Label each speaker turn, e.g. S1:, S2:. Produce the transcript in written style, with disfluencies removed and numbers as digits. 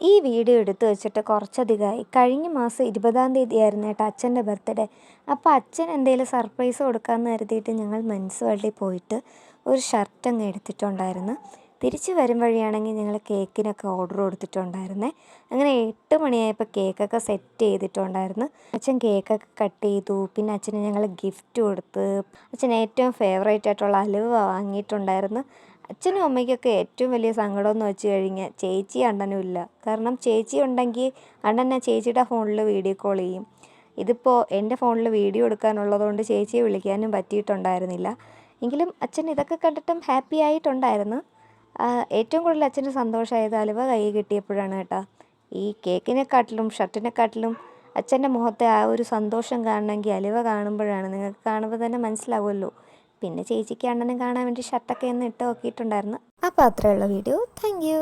S1: ഈ വീഡിയോ എടുത്തു വെച്ചിട്ട് കുറച്ചധികമായി. കഴിഞ്ഞ മാസം 20-ാം തീയതിയായിരുന്നു കേട്ടോ അച്ഛൻ്റെ ബർത്ത്ഡേ. അപ്പോൾ അച്ഛൻ എന്തെങ്കിലും സർപ്രൈസ് കൊടുക്കാമെന്ന് കരുതിയിട്ട് ഞങ്ങൾ മെൻസ് വേൾഡിൽ പോയിട്ട് ഒരു ഷർട്ട് അങ്ങ് എടുത്തിട്ടുണ്ടായിരുന്നു. തിരിച്ച് വരും വഴിയാണെങ്കിൽ ഞങ്ങൾ കേക്കിനൊക്കെ ഓർഡർ കൊടുത്തിട്ടുണ്ടായിരുന്നേ. അങ്ങനെ 8 മണിയായപ്പോൾ കേക്കൊക്കെ സെറ്റ് ചെയ്തിട്ടുണ്ടായിരുന്നു. അച്ഛൻ കേക്കൊക്കെ കട്ട് ചെയ്തു. പിന്നെ അച്ഛന് ഞങ്ങൾ ഗിഫ്റ്റ് കൊടുത്ത്. അച്ഛൻ ഏറ്റവും ഫേവറേറ്റ് ആയിട്ടുള്ള അലുവ വാങ്ങിയിട്ടുണ്ടായിരുന്നു. അച്ഛനും അമ്മയ്ക്കൊക്കെ ഏറ്റവും വലിയ സങ്കടമെന്ന് വെച്ച് കഴിഞ്ഞാൽ ചേച്ചി അണ്ണനും ഇല്ല. കാരണം ചേച്ചി ഉണ്ടെങ്കിൽ അണ്ണനെ ചേച്ചിയുടെ ഫോണിൽ വീഡിയോ കോൾ ചെയ്യും. ഇതിപ്പോൾ എൻ്റെ ഫോണിൽ വീഡിയോ എടുക്കാനുള്ളതുകൊണ്ട് ചേച്ചിയെ വിളിക്കാനും പറ്റിയിട്ടുണ്ടായിരുന്നില്ല. എങ്കിലും അച്ഛൻ ഇതൊക്കെ കണ്ടിട്ടും ഹാപ്പി ആയിട്ടുണ്ടായിരുന്നു. ഏറ്റവും കൂടുതൽ അച്ഛന് സന്തോഷമായത് അലുവ കൈ കിട്ടിയപ്പോഴാണ് കേട്ടോ. ഈ കേക്കിനെക്കാട്ടിലും ഷർട്ടിനെക്കാട്ടിലും അച്ഛൻ്റെ മുഖത്തെ ആ ഒരു സന്തോഷം കാണണമെങ്കിൽ അലുവ കാണുമ്പോഴാണ്. നിങ്ങൾക്ക് കാണുമ്പോൾ തന്നെ മനസ്സിലാവുമല്ലോ. പിന്നെ ചേച്ചിക്ക് അണ്ണനും കാണാൻ വേണ്ടി ഷർട്ടൊക്കെ ഒന്ന് ഇട്ട് നോക്കിയിട്ടുണ്ടായിരുന്നു. അപ്പോൾ അത്രയുള്ള വീഡിയോ. Thank you.